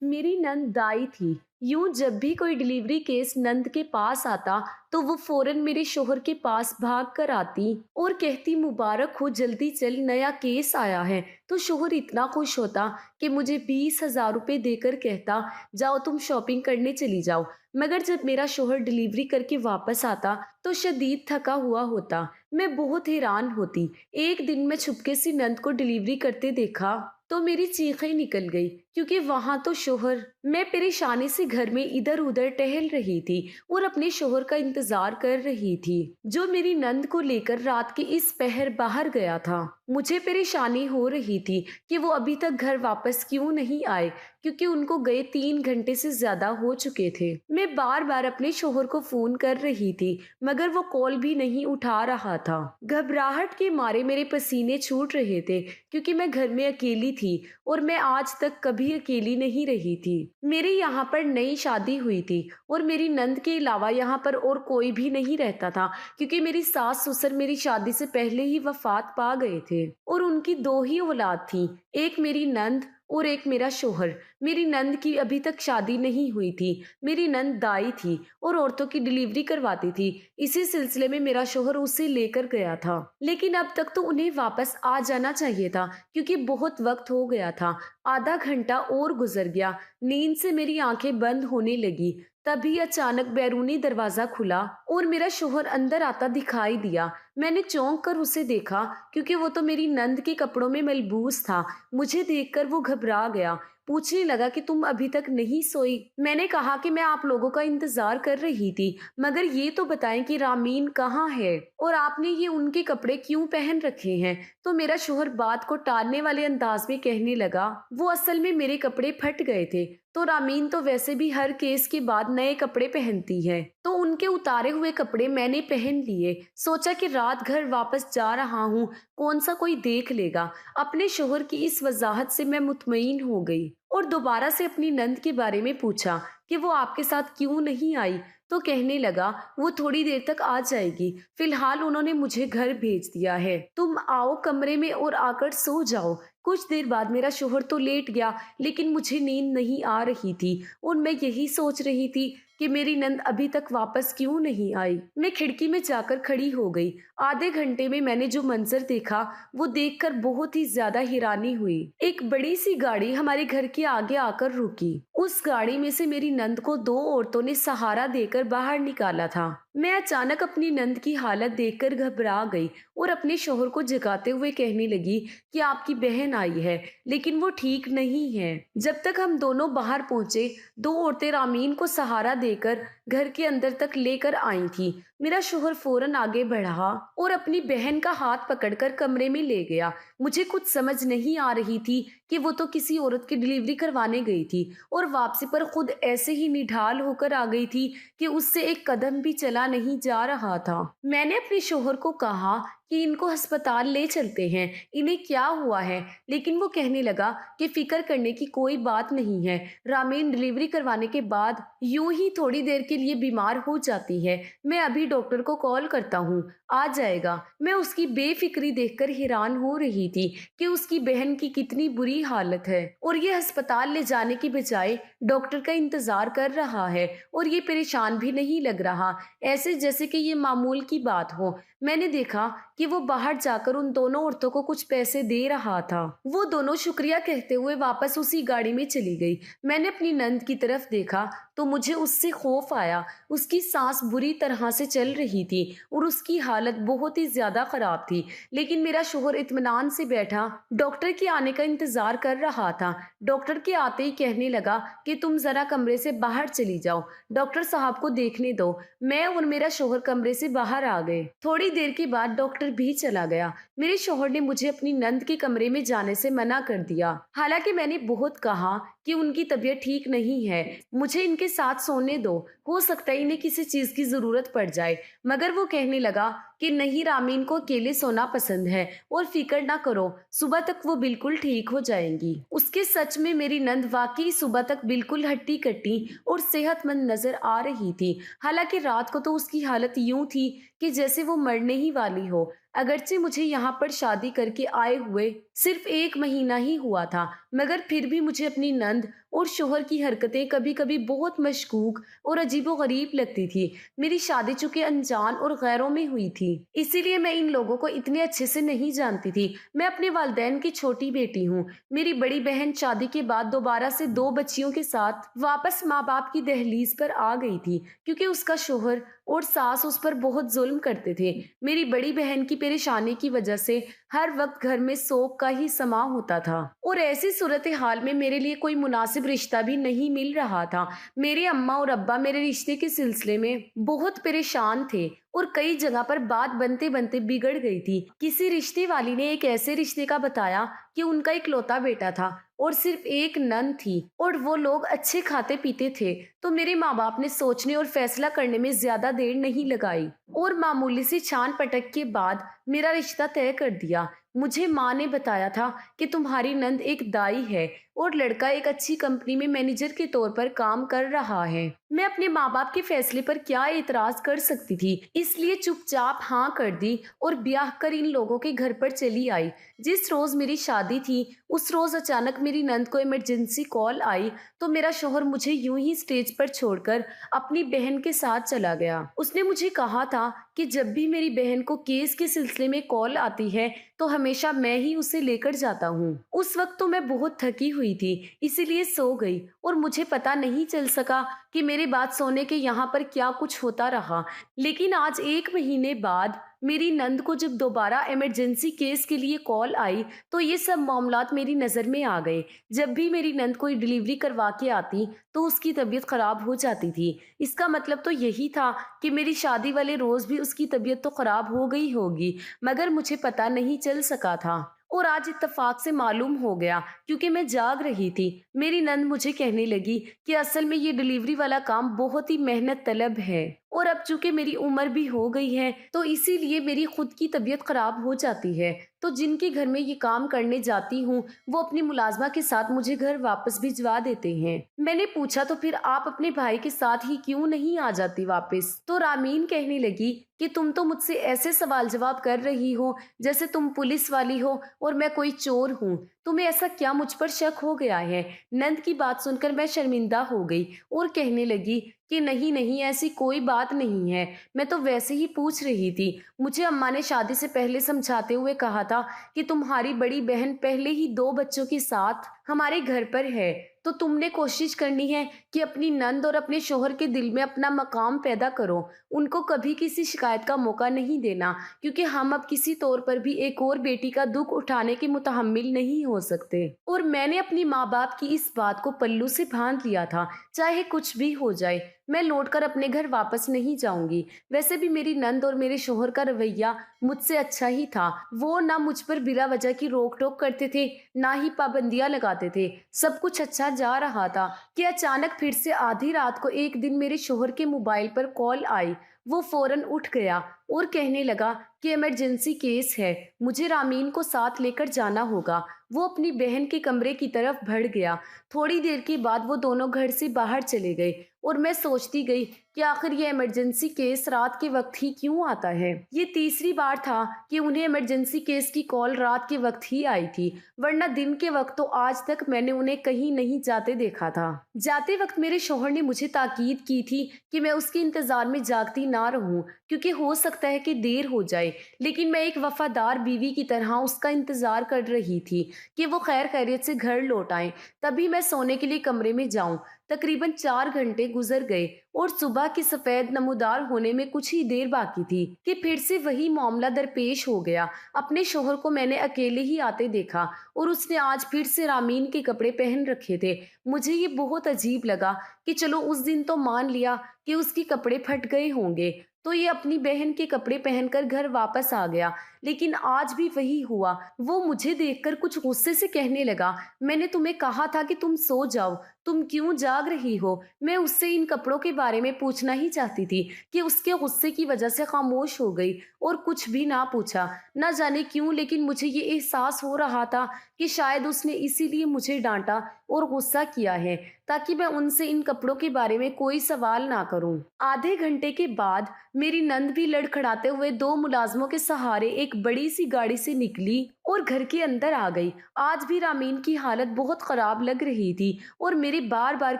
मेरी नंद दाई थी। यूं जब भी कोई डिलीवरी केस नंद के पास आता तो वो फौरन मेरे शोहर के पास भाग कर आती और कहती, मुबारक हो, जल्दी चल, नया केस आया है। तो शोहर इतना खुश होता कि मुझे 20,000 रुपए देकर कहता, जाओ तुम शॉपिंग करने चली जाओ। मगर जब मेरा शोहर डिलीवरी करके वापस आता तो शदीद थका हुआ होता। मैं बहुत हैरान होती। एक दिन मैं छुपके से नंद को डिलीवरी करते देखा तो मेरी चीखें निकल गई, क्योंकि वहां तो शोहर। मैं परेशानी से घर में इधर उधर टहल रही थी और अपने शोहर का इंतजार कर रही थी, जो मेरी नंद को लेकर रात के इस पहर बाहर गया था। मुझे परेशानी हो रही थी कि वो अभी तक घर वापस क्यों नहीं आए, क्योंकि उनको गए 3 घंटे से ज्यादा हो चुके थे। मैं बार बार अपने शोहर को फोन कर रही थी, मगर वो कॉल भी नहीं उठा रहा था। घबराहट के मारे मेरे पसीने छूट रहे थे, क्योंकि मैं घर में अकेली थी और मैं आज तक कभी अकेली नहीं रही थी। मेरी यहाँ पर नई शादी हुई थी और मेरी नंद के अलावा यहाँ पर और कोई भी नहीं रहता था, क्योंकि मेरी सास ससुर मेरी शादी से पहले ही वफात पा गए थे और उनकी 2 ही औलाद थी, एक मेरी नंद और एक मेरा शोहर। मेरी नंद की अभी तक शादी नहीं हुई थी। मेरी नंद दाई थी और औरतों की डिलीवरी करवाती थी। इसी सिलसिले में मेरा शोहर उसे लेकर गया था, लेकिन अब तक तो उन्हें वापस आ जाना चाहिए था, क्योंकि बहुत वक्त हो गया था। आधा घंटा और गुजर गया। नींद से मेरी आंखें बंद होने लगी। तभी अचानक बैरूनी दरवाजा खुला और मेरा शोहर अंदर आता दिखाई दिया। मैंने चौंक कर उसे देखा, क्योंकि वो तो मेरी नंद के कपड़ों में मलबूस था। मुझे देखकर वो घबरा गया, पूछने लगा कि तुम अभी तक नहीं सोई। मैंने कहा कि मैं आप लोगों का इंतजार कर रही थी, मगर ये तो बताएं कि रामीन कहाँ है और आपने ये उनके कपड़े क्यों पहन रखे हैं। तो मेरा शोहर बात को टालने वाले अंदाज में कहने लगा, वो असल में मेरे कपड़े फट गए थे, तो रामीन तो वैसे भी हर केस के बाद नए कपड़े पहनती है, तो उनके उतारे हुए कपड़े मैंने पहन लिए। सोचा कि रात घर वापस जा रहा हूँ, कौन सा कोई देख लेगा। अपने शोहर की इस वजाहत से मैं मुतमईन हो गई और दोबारा से अपनी नंद के बारे में पूछा कि वो आपके साथ क्यों नहीं आई। तो कहने लगा, वो थोड़ी देर तक आ जाएगी, फिलहाल उन्होंने मुझे घर भेज दिया है, तुम आओ कमरे में और आकर सो जाओ। कुछ देर बाद मेरा शोहर तो लेट गया, लेकिन मुझे नींद नहीं आ रही थी और मैं यही सोच रही थी कि मेरी नंद अभी तक वापस क्यों नहीं आई। मैं खिड़की में जाकर खड़ी हो गई। आधे घंटे में मैंने जो मंजर देखा वो देखकर बहुत ही ज्यादा हैरानी हुई। एक बड़ी सी गाड़ी हमारे घर के आगे आकर रुकी। उस गाड़ी में से मेरी नंद को 2 औरतों ने सहारा देकर बाहर निकाला था। मैं अचानक अपनी नंद की हालत देखकर घबरा गई और अपने शोहर को जगाते हुए कहने लगी कि आपकी बहन आई है, लेकिन वो ठीक नहीं है। जब तक हम दोनों बाहर पहुंचे, 2 औरतें रामीन को सहारा देकर घर के अंदर तक लेकर आई थी। मेरा शोहर फौरन आगे बढ़ा और अपनी बहन का हाथ पकड़कर कमरे में ले गया। मुझे कुछ समझ नहीं आ रही थी कि वो तो किसी औरत की डिलीवरी करवाने गई थी और वापसी पर खुद ऐसे ही निढाल होकर आ गई थी कि उससे एक कदम भी चला नहीं जा रहा था। मैंने अपने शोहर को कहा कि इनको अस्पताल ले चलते हैं, इन्हें क्या हुआ है, लेकिन वो कहने लगा कि फिक्र करने की कोई बात नहीं है, रामीन डिलीवरी करवाने के बाद यूं ही थोड़ी देर के लिए बीमार हो जाती है, मैं अभी डॉक्टर को कॉल करता हूँ, आ जाएगा। मैं उसकी बेफिक्री देखकर हैरान हो रही थी कि उसकी बहन की कितनी बुरी हालत है और ये अस्पताल ले जाने की बजाय डॉक्टर का इंतजार कर रहा है और ये परेशान भी नहीं लग रहा, ऐसे जैसे कि ये मामूल की बात हो। मैंने देखा कि वो बाहर जाकर उन दोनों औरतों को कुछ पैसे दे रहा था। वो दोनों शुक्रिया कहते हुए वापस उसी गाड़ी में चली गई। मैंने अपनी नंद की तरफ देखा तो मुझे उससे खौफ आया। उसकी सांस बुरी तरह से चल रही थी और उसकी हालत बहुत ही ज्यादा खराब थी, लेकिन मेरा शोहर इत्मीनान से बैठा डॉक्टर के आने का इंतजार कर रहा था। डॉक्टर के आते ही कहने लगा कि तुम जरा कमरे से बाहर चली जाओ, डॉक्टर साहब को देखने दो। मैं और मेरा शोहर कमरे से बाहर आ गए। थोड़ी देर के बाद डॉक्टर भी चला गया। मेरे शोहर ने मुझे अपनी नंद के कमरे में जाने से मना कर दिया। हालांकि मैंने बहुत कहा कि उनकी तबीयत ठीक नहीं है, मुझे इनके साथ सोने दो, हो सकता है इन्हें किसी चीज की जरूरत पड़ जाए, मगर वो कहने लगा कि नहीं, रामीन को अकेले सोना पसंद है और फिक्र ना करो, सुबह तक वो बिल्कुल ठीक हो जाएंगी। उसके सच में मेरी नंद वाकई सुबह तक बिल्कुल हट्टी कट्टी और सेहतमंद नजर आ रही थी। हालांकि रात को तो उसकी हालत यूं थी कि जैसे वो मरने ही वाली हो। اگرچہ مجھے یہاں پر شادی کر کے آئے ہوئے صرف 1 مہینہ ہی ہوا تھا، مگر پھر بھی مجھے اپنی نند اور شوہر کی حرکتیں کبھی کبھی بہت مشکوک اور عجیب و غریب لگتی تھی۔ میری شادی چونکہ انجان اور غیروں میں ہوئی تھی، اسی لیے میں ان لوگوں کو اتنے اچھے سے نہیں جانتی تھی۔ میں اپنے والدین کی چھوٹی بیٹی ہوں۔ میری بڑی بہن شادی کے بعد دوبارہ سے 2 بچیوں کے ساتھ واپس ماں باپ کی دہلیز پر آ گئی تھی، کیونکہ اس کا شوہر اور ساس اس پر بہت ظلم کرتے تھے۔ میری بڑی بہن کی پریشانی کی وجہ سے ہر وقت گھر میں سوگ کا ہی سما ہوتا تھا، اور ایسی صورتحال میں میرے لیے کوئی مناسب رشتہ بھی نہیں مل رہا تھا۔ میرے اماں اور ابا میرے رشتے کے سلسلے میں بہت پریشان تھے، اور کئی جگہ پر بات بنتے بنتے بگڑ گئی تھی۔ کسی رشتے والی نے ایک ایسے رشتے کا بتایا کہ ان کا اکلوتا بیٹا تھا اور صرف ایک نند تھی، اور وہ لوگ اچھے کھاتے پیتے تھے۔ تو میرے ماں باپ نے سوچنے اور فیصلہ کرنے میں زیادہ دیر نہیں لگائی، اور معمولی سی چھان پٹک کے بعد میرا رشتہ طے کر دیا۔ مجھے ماں نے بتایا تھا کہ تمہاری نند ایک دائی ہے اور لڑکا ایک اچھی کمپنی میں مینیجر کے طور پر کام کر رہا ہے۔ میں اپنے ماں باپ کے فیصلے پر کیا اعتراض کر سکتی تھی، اس لیے چپ چاپ ہاں کر دی اور بیاہ کر ان لوگوں کے گھر پر چلی آئی۔ جس روز میری شادی تھی اس روز اچانک میری نند کو ایمرجنسی کال آئی، تو میرا شوہر مجھے یوں ہی اسٹیج پر چھوڑ کر اپنی بہن کے ساتھ چلا گیا۔ اس نے مجھے کہا تھا کہ جب بھی میری بہن کو کیس کے سلسلے میں کال آتی ہے تو ہمیشہ میں ہی اسے لے کر جاتا ہوں۔ اس وقت تو میں بہت تھکی ہوئی تھی، اسی لیے سو گئی، اور مجھے پتا نہیں چل سکا کہ میرے بعد سونے کے یہاں پر کیا کچھ ہوتا رہا۔ لیکن آج 1 مہینے بعد میری نند کو جب دوبارہ ایمرجنسی کیس کے لیے کال آئی تو یہ سب معاملات میری نظر میں آ گئے۔ جب بھی میری نند کوئی ڈیلیوری کروا کے آتی تو اس کی طبیعت خراب ہو جاتی تھی۔ اس کا مطلب تو یہی تھا کہ میری شادی والے روز بھی اس کی طبیعت تو خراب ہو گئی ہوگی، مگر مجھے پتا نہیں چل سکا تھا، اور آج اتفاق سے معلوم ہو گیا کیونکہ میں جاگ رہی تھی۔ میری نند مجھے کہنے لگی کہ اصل میں یہ ڈیلیوری والا کام بہت ہی محنت طلب ہے، اور اب چونکہ میری عمر بھی ہو گئی ہے تو اسی لیے میری خود کی طبیعت خراب ہو جاتی ہے، تو جن کے گھر میں یہ کام کرنے جاتی ہوں وہ اپنی ملازمہ کے ساتھ مجھے گھر واپس بھجوا دیتے ہیں۔ میں نے پوچھا تو پھر آپ اپنے بھائی کے ساتھ ہی کیوں نہیں آ جاتی واپس؟ تو رامین کہنے لگی کہ تم تو مجھ سے ایسے سوال جواب کر رہی ہو جیسے تم پولیس والی ہو اور میں کوئی چور ہوں۔ تمہیں ایسا کیا مجھ پر شک ہو گیا ہے؟ نند کی بات سن کر میں شرمندہ ہو گئی اور کہنے لگی کہ نہیں ایسی کوئی بات نہیں ہے، میں تو ویسے ہی پوچھ رہی تھی۔ مجھے اماں نے شادی سے پہلے سمجھاتے ہوئے کہا تھا کہ تمہاری بڑی بہن پہلے ہی 2 بچوں کے ساتھ ہمارے گھر پر ہے، تو تم نے کوشش کرنی ہے کہ اپنی نند اور اپنے شوہر کے دل میں اپنا مقام پیدا کرو، ان کو کبھی کسی شکایت کا موقع نہیں دینا، کیونکہ ہم اب کسی طور پر بھی ایک اور بیٹی کا دکھ اٹھانے کے متحمل نہیں ہو سکتے۔ اور میں نے اپنی ماں باپ کی اس بات کو پلو سے باندھ لیا تھا، چاہے کچھ بھی ہو جائے میں لوٹ کر اپنے گھر واپس نہیں جاؤں گی۔ ویسے بھی میری نند اور میرے شوہر کا رویہ مجھ سے اچھا ہی تھا، وہ نہ مجھ پر بلا وجہ کی روک ٹوک کرتے تھے نہ ہی پابندیاں لگاتے تھے، سب کچھ اچھا جا رہا تھا کہ اچانک پھر سے آدھی رات کو ایک دن میرے شوہر کے موبائل پر کال آئی۔ وہ فوراً اٹھ گیا اور کہنے لگا کہ ایمرجنسی کیس ہے، مجھے رامین کو ساتھ لے کر جانا ہوگا۔ وہ اپنی بہن کے کمرے کی طرف بڑھ گیا۔ تھوڑی دیر کے بعد وہ دونوں گھر سے باہر چلے گئے، اور میں سوچتی گئی کہ آخر یہ ایمرجنسی کیس رات کے وقت ہی کیوں آتا ہے۔ یہ تیسری بار تھا کہ انہیں ایمرجنسی کیس کی کال رات کے وقت ہی آئی تھی، ورنہ دن کے وقت تو آج تک میں نے انہیں کہیں نہیں جاتے دیکھا تھا۔ جاتے وقت میرے شوہر نے مجھے تاکید کی تھی کہ میں اس کے انتظار میں جاگتی نہ رہوں، کیونکہ ہو سکتا ہے کہ دیر ہو جائے، لیکن میں ایک وفادار بیوی کی طرح اس کا انتظار کر رہی تھی کہ وہ خیر خیریت سے گھر لوٹ آئیں، تبھی میں سونے کے لیے کمرے میں جاؤں۔ تقریباً 4 گھنٹے گزر گئے اور صبح کی سفید نمودار ہونے میں کچھ ہی دیر باقی تھی کہ پھر سے وہی معاملہ درپیش ہو گیا۔ اپنے شوہر کو میں نے اکیلے ہی آتے دیکھا، اور اس نے آج پھر سے رامین کے کپڑے پہن رکھے تھے۔ مجھے یہ بہت عجیب لگا کہ چلو اس دن تو مان لیا کہ اس کے کپڑے پھٹ گئے ہوں گے، تو یہ اپنی بہن کے کپڑے پہن کر گھر واپس آ گیا، لیکن آج بھی وہی ہوا۔ وہ مجھے دیکھ کر کچھ غصے سے کہنے لگا، میں نے تمہیں کہا تھا کہ تم سو جاؤ، تم کیوں جاگ رہی ہو؟ میں اس سے ان کپڑوں کے بارے میں پوچھنا ہی چاہتی تھی کہ اس کے غصے کی وجہ سے خاموش ہو گئی اور کچھ بھی نہ پوچھا۔ نہ جانے کیوں لیکن مجھے یہ احساس ہو رہا تھا کہ شاید اس نے اسی لیے مجھے ڈانٹا اور غصہ کیا ہے تاکہ میں ان سے ان کپڑوں کے بارے میں کوئی سوال نہ کروں۔ آدھے گھنٹے کے بعد میری نند بھی لڑکھڑاتے ہوئے 2 ملازموں کے سہارے ایک ایک بڑی سی گاڑی سے نکلی اور گھر کے اندر آ گئی۔ آج بھی رامین کی حالت بہت خراب لگ رہی تھی اور میرے بار بار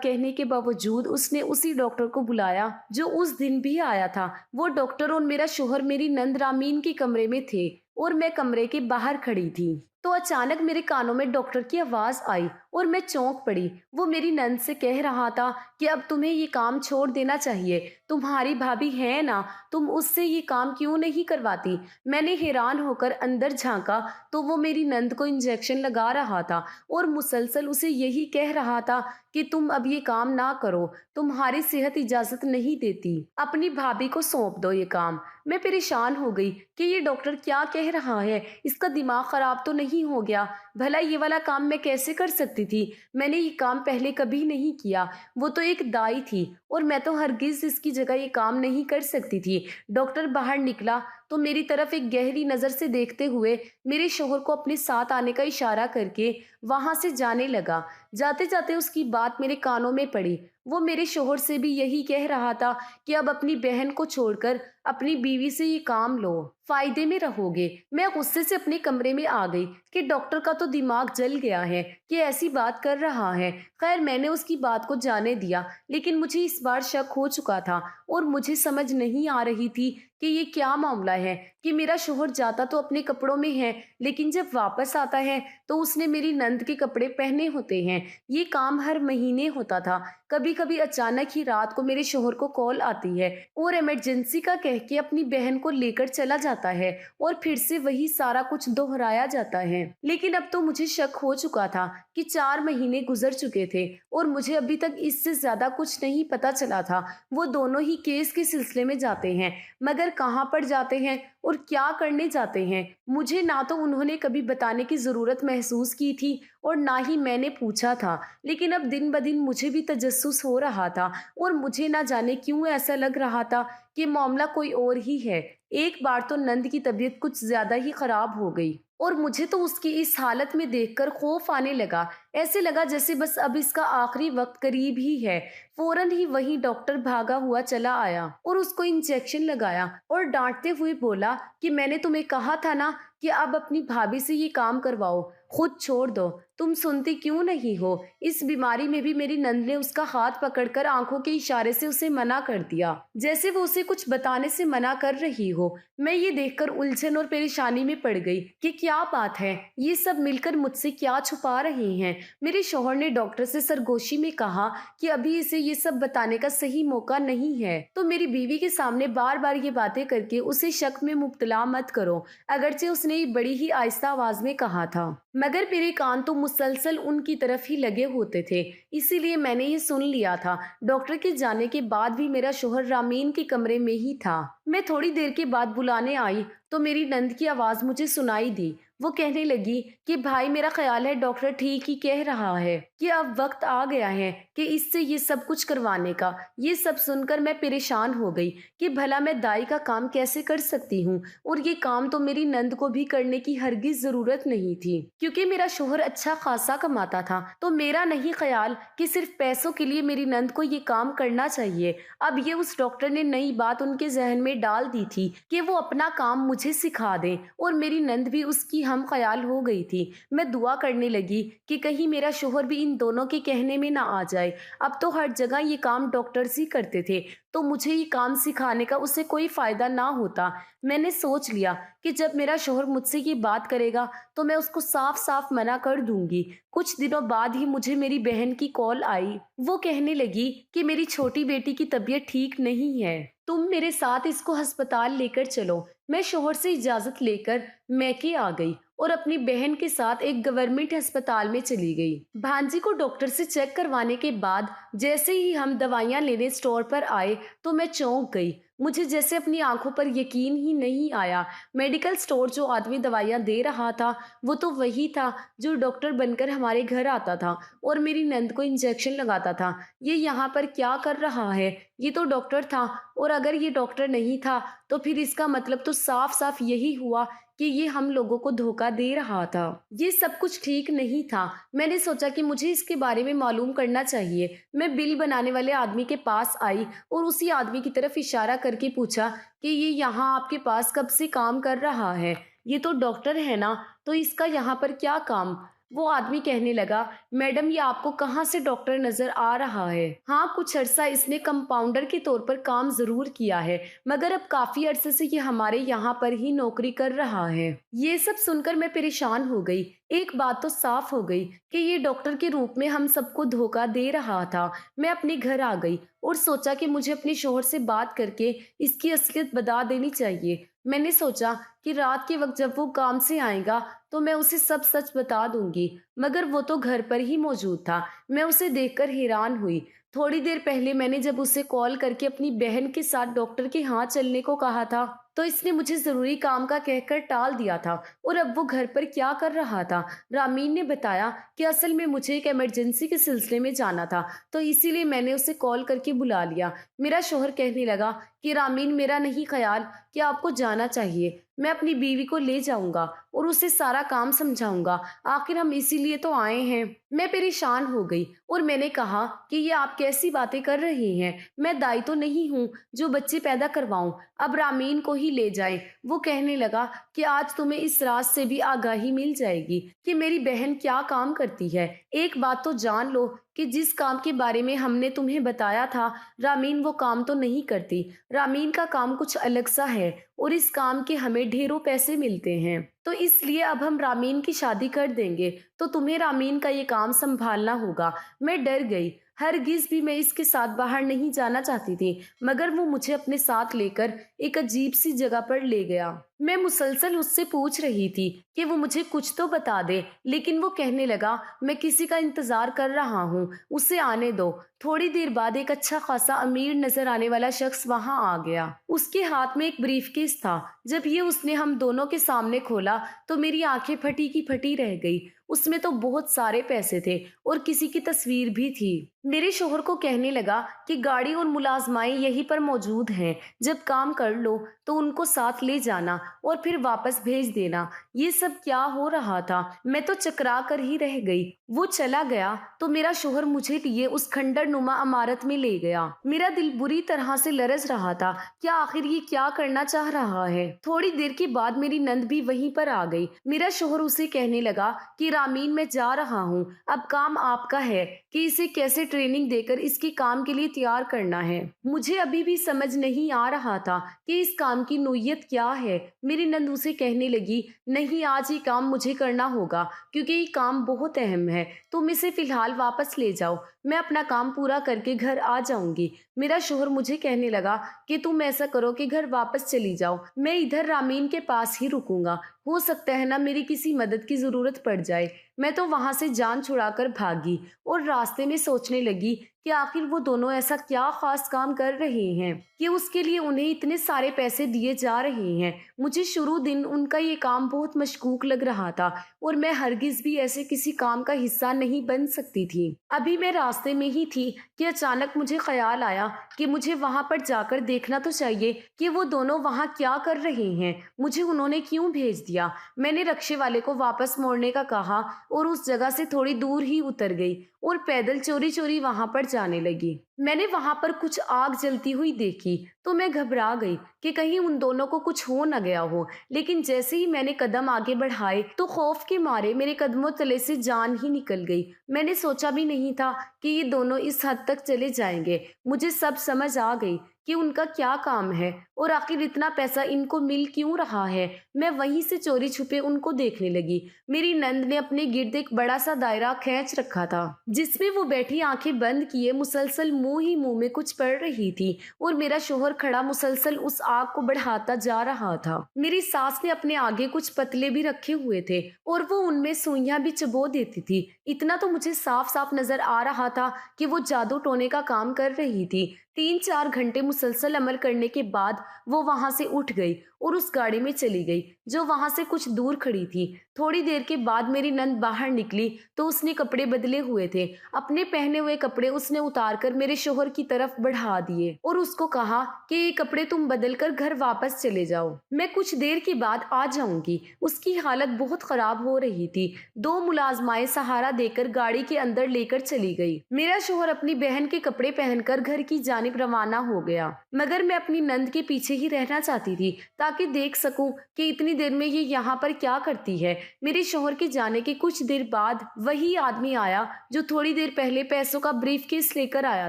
کہنے کے باوجود اس نے اسی ڈاکٹر کو بلایا جو اس دن بھی آیا تھا۔ وہ ڈاکٹر اور میرا شوہر میری نند رامین کے کمرے میں تھے اور میں کمرے کے باہر کھڑی تھی۔ تو اچانک میرے کانوں میں ڈاکٹر کی آواز آئی اور میں چونک پڑی۔ وہ میری نند سے کہہ رہا تھا کہ اب تمہیں یہ کام چھوڑ دینا چاہیے، تمہاری بھابھی ہے نا، تم اس سے یہ کام کیوں نہیں کرواتی؟ میں نے حیران ہو کر اندر جھانکا تو وہ میری نند کو انجیکشن لگا رہا تھا اور مسلسل اسے یہی کہہ رہا تھا کہ تم اب یہ کام نہ کرو، تمہاری صحت اجازت نہیں دیتی، اپنی بھابھی کو سونپ دو یہ کام۔ میں پریشان ہو گئی کہ یہ ڈاکٹر کیا کہہ رہا ہے، اس کا دماغ خراب تو نہیں ہو گیا؟ بھلا یہ والا کام میں کیسے کر سکتی تھی؟ میں نے یہ کام پہلے کبھی نہیں کیا، وہ تو ایک دائی تھی اور میں تو ہرگز اس کی جگہ یہ کام نہیں کر سکتی تھی۔ ڈاکٹر باہر نکلا تو میری طرف ایک گہری نظر سے دیکھتے ہوئے میرے شوہر کو اپنے ساتھ آنے کا اشارہ کر کے وہاں سے جانے لگا۔ جاتے جاتے اس کی بات میرے کانوں میں پڑی۔ وہ میرے شوہر سے بھی یہی کہہ رہا تھا کہ اب اپنی بہن کو چھوڑ کر اپنی بیوی سے یہ کام لو، فائدے میں رہو گے۔ میں غصے سے اپنے کمرے میں آ گئی کہ ڈاکٹر کا تو دماغ جل گیا ہے کہ ایسی بات کر رہا ہے۔ خیر میں نے اس کی بات کو جانے دیا، لیکن مجھے اس بار شک ہو چکا تھا اور مجھے سمجھ نہیں آ رہی تھی کہ یہ کیا معاملہ ہے کہ میرا شوہر جاتا تو اپنے کپڑوں میں ہے لیکن جب واپس آتا ہے تو اس نے میری نند کے کپڑے پہنے ہوتے ہیں۔ یہ کام ہر مہینے ہوتا تھا۔ کبھی کبھی اچانک ہی رات کو میرے شوہر کو کال آتی ہے اور ایمرجنسی کا کہہ کے اپنی بہن کو لے کر چلا جاتا ہے اور پھر سے وہی سارا کچھ دہرایا جاتا ہے۔ لیکن اب تو مجھے شک ہو چکا تھا کہ 4 مہینے گزر چکے تھے اور مجھے ابھی تک اس سے زیادہ کچھ نہیں پتا چلا تھا۔ وہ دونوں ہی کیس کے سلسلے میں جاتے ہیں، مگر کہاں پر جاتے ہیں اور کیا کرنے جاتے ہیں مجھے نہ تو انہوں نے کبھی بتانے کی ضرورت محسوس کی تھی اور نہ ہی میں نے پوچھا تھا۔ لیکن اب دن بدن مجھے بھی تجسس ہو رہا تھا اور مجھے نہ جانے کیوں ایسا لگ رہا تھا کہ معاملہ کوئی اور ہی ہے۔ ایک بار تو نند کی طبیعت کچھ زیادہ ہی خراب ہو گئی اور مجھے تو اس کی اس حالت میں دیکھ کر خوف آنے لگا۔ ایسے لگا جیسے بس اب اس کا آخری وقت قریب ہی ہے۔ فوراً ہی وہی ڈاکٹر بھاگا ہوا چلا آیا اور اس کو انجیکشن لگایا اور ڈانٹتے ہوئے بولا کہ میں نے تمہیں کہا تھا نا کہ اب اپنی بھابھی سے یہ کام کرواؤ، خود چھوڑ دو، تم سنتی کیوں نہیں ہو؟ اس بیماری میں بھی میری نند نے اس کا ہاتھ پکڑ کر آنکھوں کے اشارے سے اسے منع کر دیا، جیسے وہ اسے کچھ بتانے سے منع کر رہی ہو۔ میں یہ دیکھ کر الجھن اور پریشانی میں پڑ گئی کہ کیا بات ہے، یہ سب مل کر مجھ سے کیا چھپا رہے ہیں۔ میرے شوہر نے ڈاکٹر سے سرگوشی میں کہا کہ ابھی اسے یہ سب بتانے کا صحیح موقع نہیں ہے، تو میری بیوی کے سامنے بار بار یہ باتیں کر کے اسے شک میں مبتلا مت کرو۔ اگرچہ اس نے یہ بڑی ہی آہستہ آواز میں کہا تھا، مگر میرے کان تو مسلسل ان کی طرف ہی لگے ہوتے تھے، اسی لیے میں نے یہ سن لیا تھا۔ ڈاکٹر کے جانے کے بعد بھی میرا شوہر رامین کے کمرے میں ہی تھا۔ میں تھوڑی دیر کے بعد بلانے آئی تو میری نند کی آواز مجھے سنائی دی۔ وہ کہنے لگی کہ بھائی میرا خیال ہے ڈاکٹر ٹھیک ہی کہہ رہا ہے کہ اب وقت آ گیا ہے کہ اس سے یہ سب کچھ کروانے کا۔ یہ سب سن کر میں پریشان ہو گئی کہ بھلا میں دائی کا کام کیسے کر سکتی ہوں، اور یہ کام تو میری نند کو بھی کرنے کی ہرگز ضرورت نہیں تھی کیونکہ میرا شوہر اچھا خاصا کماتا تھا۔ تو میرا نہیں خیال کہ صرف پیسوں کے لیے میری نند کو یہ کام کرنا چاہیے۔ اب یہ اس ڈاکٹر نے نئی بات ان کے ذہن میں ڈال دی تھی کہ وہ اپنا کام مجھے سکھا دیں، اور میری نند بھی اس کی ہم خیال ہو گئی تھی۔ میں دعا کرنے لگی کہ کہیں میرا شوہر بھی ان دونوں کے کہنے میں نہ آ جائے۔ اب تو ہر جگہ یہ کام ڈاکٹرز ہی کرتے تھے، تو مجھے یہ کام سکھانے کا اسے کوئی فائدہ نہ ہوتا۔ میں نے سوچ لیا کہ جب میرا شوہر مجھ سے یہ بات کرے گا تو میں اس کو صاف صاف منع کر دوں گی۔ کچھ دنوں بعد ہی مجھے میری بہن کی کال آئی۔ وہ کہنے لگی کہ میری چھوٹی بیٹی کی طبیعت ٹھیک نہیں ہے، تم میرے ساتھ اس کو ہسپتال لے کر چلو۔ میں شوہر سے اجازت لے کر میکے آ گئی اور اپنی بہن کے ساتھ ایک گورنمنٹ ہسپتال میں چلی گئی۔ بھانجی کو ڈاکٹر سے چیک کروانے کے بعد جیسے ہی ہم دوائیاں لینے اسٹور پر آئے تو میں چونک گئی۔ مجھے جیسے اپنی آنکھوں پر یقین ہی نہیں آیا۔ میڈیکل اسٹور جو آدمی دوائیاں دے رہا تھا وہ تو وہی تھا جو ڈاکٹر بن کر ہمارے گھر آتا تھا اور میری نند کو انجیکشن لگاتا تھا۔ یہ یہاں پر کیا کر رہا ہے؟ یہ تو ڈاکٹر تھا، اور اگر یہ ڈاکٹر نہیں تھا تو پھر اس کا مطلب تو صاف صاف یہی ہوا کہ یہ ہم لوگوں کو دھوکہ دے رہا تھا۔ یہ سب کچھ ٹھیک نہیں تھا۔ میں نے سوچا کہ مجھے اس کے بارے میں معلوم کرنا چاہیے۔ میں بل بنانے والے آدمی کے پاس آئی اور اسی آدمی کی طرف اشارہ کر کے پوچھا کہ یہ یہاں آپ کے پاس کب سے کام کر رہا ہے؟ ये तो डॉक्टर है ना, तो इसका यहाँ पर क्या काम? वो आदमी कहने लगा, मैडम ये आपको कहाँ से डॉक्टर नजर आ रहा है? हाँ, कुछ अरसा इसने कंपाउंडर के तौर पर काम जरूर किया है, मगर अब काफी अरसे से ये हमारे यहाँ पर ही नौकरी कर रहा है। ये सब सुनकर मैं परेशान हो गई। एक बात तो साफ हो गई कि ये डॉक्टर के रूप में हम सबको धोखा दे रहा था। मैं अपने घर आ गई और सोचा कि मुझे अपने शोहर से बात करके इसकी असलियत बता देनी चाहिए। मैंने सोचा कि रात के वक्त जब वो काम से आएगा तो मैं उसे सब सच बता दूंगी, मगर वो तो घर पर ही मौजूद था। मैं उसे देखकर हैरान हुई। थोड़ी देर पहले मैंने जब उसे कॉल करके अपनी बहन के साथ डॉक्टर के यहाँ चलने को कहा था, तो इसने मुझे जरूरी काम का कहकर टाल दिया था। और अब वो घर पर क्या कर रहा था? रामीन ने बताया कि असल में मुझे एक इमरजेंसी के सिलसिले में जाना था, तो इसीलिए मैंने उसे कॉल करके बुला लिया। मेरा शोहर कहने लगा कि रामीन, मेरा नहीं ख्याल कि आपको जाना चाहिए। मैं अपनी बीवी को ले जाऊंगा और उसे सारा काम समझाऊंगा। आखिर हम इसीलिए तो आए हैं। मैं परेशान हो गई और मैंने कहा कि ये आप कैसी बातें कर रहे हैं? मैं दाई तो नहीं हूँ जो बच्चे पैदा करवाऊं। अब रामीन को ही ले जाएं। वो कहने लगा कि आज तुम्हें इस राज से भी आगाही मिल जाएगी कि मेरी बहन क्या काम करती है। एक बात तो जान लो कि जिस काम के बारे में हमने तुम्हें बताया था, रामीन वो काम तो नहीं करती। रामीन का काम कुछ अलग सा है और इस काम के हमें ढेरों पैसे मिलते हैं, तो इसलिए अब हम रामीन की शादी कर देंगे, तो तुम्हें रामीन का ये काम संभालना होगा। मैं डर गई। हरगिज भी मैं इसके साथ बाहर नहीं जाना चाहती थी, मगर वो मुझे अपने साथ लेकर एक अजीब सी जगह पर ले गया। मैं मुसलसल उससे पूछ रही थी कि वो मुझे कुछ तो बता दे, लेकिन वो कहने लगा, मैं किसी का इंतजार कर रहा हूँ, उसे आने दो। थोड़ी देर बाद एक अच्छा खासा अमीर नजर आने वाला शख्स वहां आ गया। उसके हाथ में एक ब्रीफकेस था। जब ये उसने हम दोनों के सामने खोला तो मेरी आंखें फटी की फटी रह गई। उसमें तो बहुत सारे पैसे थे और किसी की तस्वीर भी थी। मेरे शोहर को कहने लगा कि गाड़ी और मुलाजमाएं यहीं पर मौजूद हैं, जब काम कर लो तो उनको साथ ले जाना और फिर वापस भेज देना। ये सब क्या हो रहा था? मैं तो चकरा कर ही रह गई। वो चला गया तो मेरा शोहर मुझे लिए उस खंडर नुमा इमारत में ले गया। मेरा दिल बुरी तरह से लरज रहा था। क्या आखिर ये क्या करना चाह रहा है? थोड़ी देर के बाद मेरी नंद भी वहीं पर आ गई। मेरा शोहर उसे कहने लगा कि रामीन, मैं जा रहा हूँ, अब काम आपका है कि इसे कैसे ट्रेनिंग देकर इसके काम के लिए तैयार करना है। मुझे अभी भी समझ नहीं आ रहा था कि इस काम की नोयत क्या है। मेरी नंद उसे कहने लगी, नहीं, आज ये काम मुझे करना होगा क्योंकि ये काम बहुत अहम है। तुम इसे फिलहाल वापस ले जाओ, मैं अपना काम पूरा करके घर आ जाऊंगी। मेरा शोहर मुझे कहने लगा कि तुम ऐसा करो कि घर वापस चली जाओ, मैं इधर रामीन के पास ही रुकूंगा। हो सकता है ना मेरी किसी मदद की जरूरत पड़ जाए। मैं तो वहां से जान छुड़ाकर भागी और रास्ते में सोचने लगी कि आखिर वो दोनों ऐसा क्या खास काम कर रहे हैं कि उसके लिए उन्हें इतने सारे पैसे दिए जा रहे हैं। मुझे शुरू दिन उनका ये काम बहुत मशकूक लग रहा था और मैं हरगिज भी ऐसे किसी काम का हिस्सा नहीं बन सकती थी। अभी मैं रास्ते में ही थी कि अचानक मुझे ख्याल आया कि मुझे वहां पर जाकर देखना तो चाहिए कि वो दोनों वहां क्या कर रहे हैं। मुझे उन्होंने क्यों भेज दिया? मैंने रक्शे वाले को वापस मोड़ने का कहा और उस जगह से थोड़ी दूर ही उतर गई और पैदल चोरी चोरी वहां पर जाने लगी। मैंने वहां पर कुछ आग जलती हुई देखी तो मैं घबरा गई कि कहीं उन दोनों को कुछ हो न गया हो, लेकिन जैसे ही मैंने कदम आगे बढ़ाए तो खौफ के मारे मेरे कदमों तले से जान ही निकल गई। मैंने सोचा भी नहीं था कि ये दोनों इस हद तक चले जाएंगे। मुझे सब समझ आ गई कि उनका क्या काम है और आखिर इतना पैसा इनको मिल क्यों रहा है। मैं वहीं से चोरी छुपे उनको देखने लगी। मेरी नंद ने अपने गिर्द एक बड़ा सा दायरा खींच रखा था जिसमें वो बैठी आंखें बंद किए मुसलसल मुंह ही मुंह में कुछ पढ़ रही थी और मेरा शोहर खड़ा मुसलसल उस आग को बढ़ाता जा रहा था। मेरी सास ने अपने आगे कुछ पतले भी रखे हुए थे और वो उनमें सुइयां भी चबो देती थी। इतना तो मुझे साफ साफ नजर आ रहा था कि वो जादू टोने का काम कर रही थी। 3-4 घंटे मुसलसल अमल करने के बाद वो वहां से उठ गई और उस गाड़ी में चली गई जो वहां से कुछ दूर खड़ी थी। थोड़ी देर के बाद मेरी नंद बाहर निकली तो उसने कपड़े बदले हुए थे। अपने पहने हुए कपड़े उसने उतार कर मेरे शोहर की तरफ बढ़ा दिए और उसको कहा कि ये कपड़े तुम बदल कर घर वापस चले जाओ, मैं कुछ देर के बाद आ जाऊंगी। उसकी हालत बहुत खराब हो रही थी। 2 मुलाजमाएं सहारा देकर गाड़ी के अंदर लेकर चली गई। मेरा शोहर अपनी बहन के कपड़े पहनकर घर की जानिब रवाना हो गया, मगर मैं अपनी नंद के पीछे ही रहना चाहती थी ताकि देख सकूं कि इतनी देर में ये यहाँ पर क्या करती है? मेरे शौहर के जाने के कुछ देर बाद वही आदमी आया जो थोड़ी देर पहले पैसों का ब्रीफकेस लेकर आया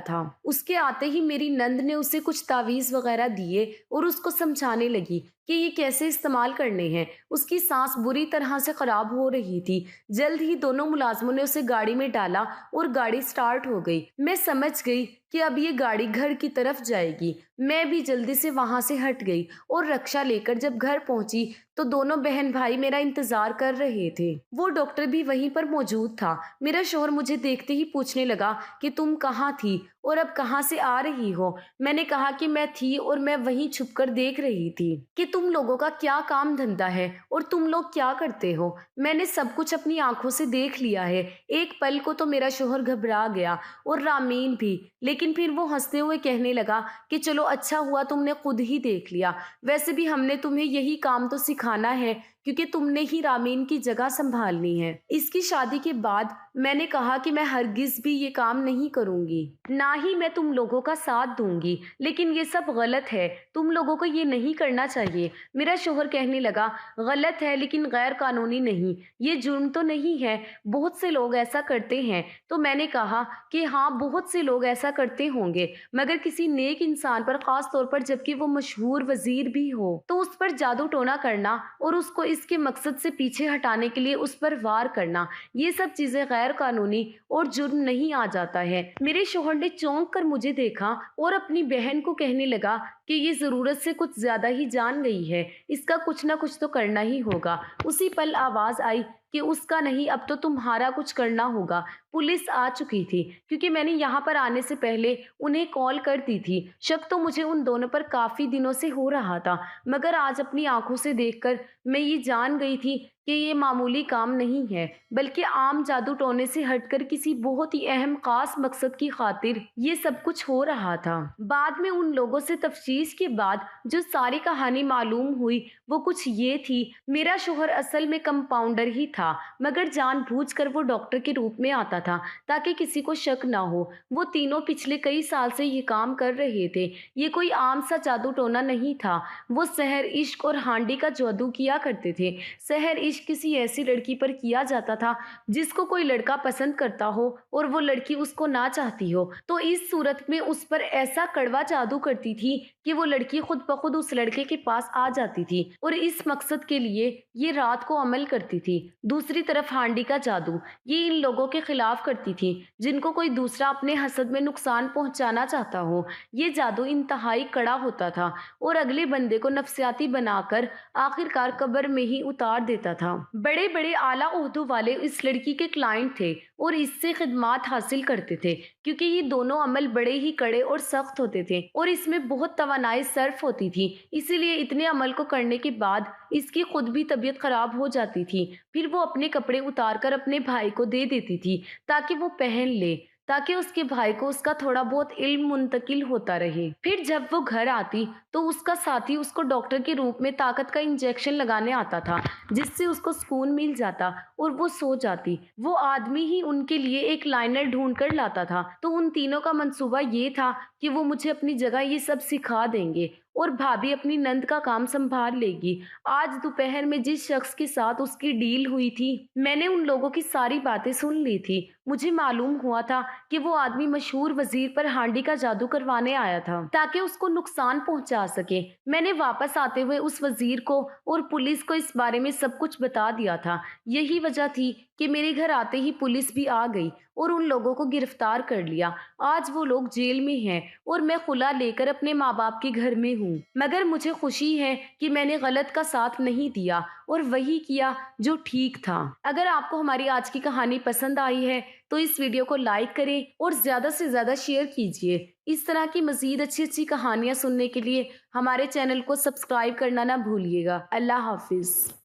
था। उसके आते ही मेरी नंद ने उसे कुछ तावीज वगैरह दिए और उसको समझाने लगी कि ये कैसे इस्तेमाल करने हैं। उसकी सांस बुरी तरह से खराब हो रही थी। जल्द ही दोनों मुलाजमों ने उसे गाड़ी में डाला और गाड़ी स्टार्ट हो गई। मैं समझ गई कि अब ये गाड़ी घर की तरफ जाएगी। मैं भी जल्दी से वहां से हट गई और रक्षा लेकर जब घर पहुंची तो दोनों बहन भाई मेरा इंतजार कर रहे थे। वो डॉक्टर भी वहीं पर मौजूद था। मेरा शौहर मुझे देखते ही पूछने लगा कि तुम कहाँ थी और अब कहाँ से आ रही हो? मैंने कहा कि मैं थी और मैं वहीं छुपकर देख रही थी कि तुम लोगों का क्या काम धंधा है और तुम लोग क्या करते हो। मैंने सब कुछ अपनी आंखों से देख लिया है। एक पल को तो मेरा शौहर घबरा गया और रामीन भी, लेकिन फिर वो हंसते हुए कहने लगा कि चलो अच्छा हुआ तुमने खुद ही देख लिया। वैसे भी हमने तुम्हें यही काम तो सिखाना है क्योंकि तुमने ही रामीन की जगह संभालनी है। इसकी शादी के बाद मैंने कहा कि मैं हरगिज भी ये काम नहीं करूंगी, ना ही मैं तुम लोगों का साथ दूंगी, लेकिन ये सब गलत है, तुम लोगों को ये नहीं करना चाहिए। मेरा शौहर कहने लगा गलत है लेकिन गैर कानूनी नहीं, ये जुर्म तो नहीं है, बहुत से लोग ऐसा करते हैं। तो मैंने कहा कि हाँ बहुत से लोग ऐसा करते होंगे, मगर किसी नेक इंसान पर, खास तौर पर जबकि वो मशहूर वजीर भी हो, तो उस पर जादू टोना करना और उसको इसके मकसद से पीछे हटाने के लिए उस पर वार करना, ये सब चीजें गैर कानूनी और जुर्म नहीं आ जाता है। मेरे शौहर ने चौंक कर मुझे देखा और अपनी बहन को कहने लगा कि ये जरूरत से कुछ ज्यादा ही जान गई है, इसका कुछ ना कुछ तो करना ही होगा। उसी पल आवाज आई कि उसका नहीं, अब तो तुम्हारा कुछ करना होगा। पुलिस आ चुकी थी क्योंकि मैंने यहाँ पर आने से पहले उन्हें कॉल कर दी थी। शक तो मुझे उन दोनों पर काफी दिनों से हो रहा था, मगर आज अपनी आंखों से देखकर मैं ये जान गई थी कि ये मामूली काम नहीं है, बल्कि आम जादू टोने से हटकर किसी बहुत ही अहम खास मकसद की खातिर ये सब कुछ हो रहा था। बाद में उन लोगों से तफ्तीश के बाद जो सारी कहानी मालूम हुई वो कुछ ये थी, मेरा शौहर असल में कंपाउंडर ही था, मगर जानबूझकर वो डॉक्टर के रूप में आता था ताकि किसी को शक ना हो। वो तीनों पिछले कई साल से ये काम कर रहे थे। ये कोई आम सा जादू टोना नहीं था। वो सहर, इश्क और हांडी का जादू किया करते थे। सहर इश्क किसी ऐसी लड़की पर किया जाता था जिसको कोई लड़का पसंद करता हो और वो लड़की उसको ना चाहती हो, तो इस सूरत में उस पर ऐसा कड़वा जादू करती थी कि वो लड़की खुद ब खुद उस लड़के के पास आ जाती थी और इस मकसद के लिए ये रात को अमल करती थी। दूसरी तरफ हांडी का जादू, ये इन लोगों के खिलाफ करती थी जिनको कोई दूसरा अपने हसद में नुकसान पहुंचाना चाहता हो। ये जादू इंतहाई कड़ा होता था और अगले बंदे को नफसियाती बनाकर आखिरकार कब्र में ही उतार देता था। बड़े बड़े आला ओहदों वाले इस लड़की के क्लाइंट थे और इससे खिदमात हासिल करते थे क्योंकि ये दोनों अमल बड़े ही कड़े और सख्त होते थे और इसमें बहुत तवानाई सर्फ होती थी। इसीलिए इतने अमल को करने के बाद इसकी खुद भी तबीयत खराब हो जाती थी। फिर वो अपने कपड़े उतार कर अपने भाई को दे देती थी ताकि वो पहन ले, ताकि उसके भाई को उसका थोड़ा बहुत इल्म मुंतकिल होता रहे। फिर जब वो घर आती तो उसका साथी उसको डॉक्टर के रूप में ताकत का इंजेक्शन लगाने आता था जिससे उसको सुकून मिल जाता और वो सो जाती। वो आदमी ही उनके लिए एक लाइनर ढूंढ कर लाता था। तो उन तीनों का मंसूबा ये था कि वो मुझे अपनी जगह ये सब सिखा देंगे और भाभी अपनी नंद का काम संभाल लेगी। आज दोपहर में जिस शख्स के साथ उसकी डील हुई थी, मैंने उन लोगों की सारी बातें सुन ली थी। मुझे मालूम हुआ था कि वो आदमी मशहूर वजीर पर हांडी का जादू करवाने आया था ताकि उसको नुकसान पहुंचा सके। मैंने वापस आते हुए उस वजीर को और पुलिस को इस बारे में सब कुछ बता दिया था। यही वजह थी कि मेरे घर आते ही पुलिस भी आ गई और उन लोगों को गिरफ्तार कर लिया। आज वो लोग जेल में हैं और मैं खुला लेकर अपने माँ बाप के घर में हूँ। मगर मुझे खुशी है कि मैंने गलत का साथ नहीं दिया और वही किया जो ठीक था। अगर आपको हमारी आज की कहानी पसंद आई है तो इस वीडियो को लाइक करें और ज्यादा से ज्यादा शेयर कीजिए। इस तरह की मजीद अच्छी अच्छी कहानियां सुनने के लिए हमारे चैनल को सब्सक्राइब करना ना भूलिएगा। अल्लाह हाफिज।